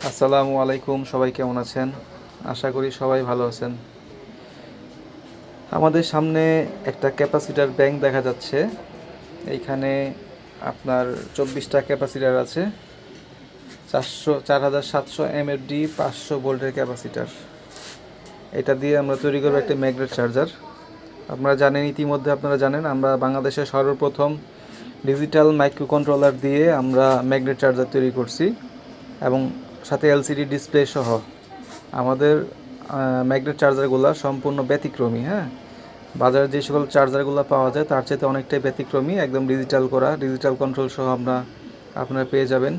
আসসালামু আলাইকুম, সবাই কেমন আছেন? আশা করি সবাই ভালো আছেন। আমাদের সামনে একটা ক্যাপাসিটার ব্যাংক দেখা যাচ্ছে। এইখানে আপনার 24টা ক্যাপাসিটার আছে। 4700 mAh 500 ভোল্টের ক্যাপাসিটার। এটা দিয়ে আমরা তৈরি করবো একটা ম্যাগনেট চার্জার। আপনারা জানেন, ইতিমধ্যে আপনারা জানেন আমরা বাংলাদেশের সর্বপ্রথম ডিজিটাল মাইক্রো কন্ট্রোলার দিয়ে আমরা ম্যাগনেট চার্জার তৈরি করছি এবং সাথে এলসিডি ডিসপ্লে সহ। আমাদের ম্যাগনেট চার্জারগুলো সম্পূর্ণ ব্যতিক্রমী। হ্যাঁ, বাজারে যে সকল চার্জারগুলো পাওয়া যায় তার চাইতে অনেকটাই ব্যতিক্রমী, একদম ডিজিটাল করা, ডিজিটাল কন্ট্রোল সহ আপনারা পেয়ে যাবেন।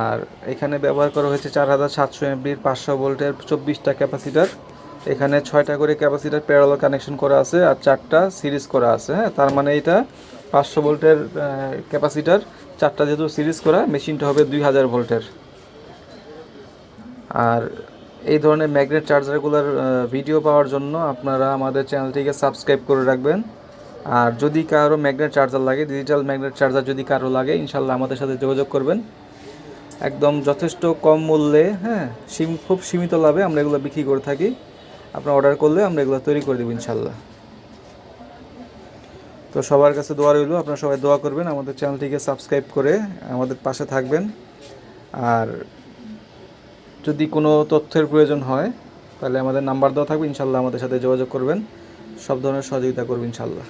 আর এখানে ব্যবহার করা হয়েছে 4700 mAh 500 ভোল্টের 24টা ক্যাপাসিটার। এখানে 6টা করে ক্যাপাসিটার প্যারালাল কানেকশন করা আছে আর 4টা সিরিজ করা আছে। হ্যাঁ, তার মানে এটা 500 ভোল্টের ক্যাপাসিটার, 4টা যেহেতু সিরিজ করা, মেশিনটা হবে 2000 ভোল্টের। আর এই ধরনের ম্যাগনেট চার্জারগুলোর ভিডিও পাওয়ার জন্য আপনারা আমাদের চ্যানেলটিকে সাবস্ক্রাইব করে রাখবেন। আর যদি কারো ম্যাগনেট চার্জার লাগে, ডিজিটাল ম্যাগনেট চার্জার যদি কারো লাগে, ইনশাল্লাহ আমাদের সাথে যোগাযোগ করবেন। একদম যথেষ্ট কম মূল্যে, হ্যাঁ, খুব সীমিত লাভে আমরা এগুলো বিক্রি করে থাকি। আপনারা অর্ডার করলে আমরা এগুলো তৈরি করে দেবো ইনশাল্লাহ। তো সবার কাছে দোয়া রইল, আপনারা সবাই দোয়া করবেন, আমাদের চ্যানেলটিকে সাবস্ক্রাইব করে আমাদের পাশে থাকবেন। আর যদি কোনো তথ্যের প্রয়োজন হয় তাহলে আমাদের নাম্বার দেওয়া থাকবে, ইনশাল্লাহ আমাদের সাথে যোগাযোগ করবেন, সব ধরনের সহযোগিতা করবেন ইনশাল্লাহ।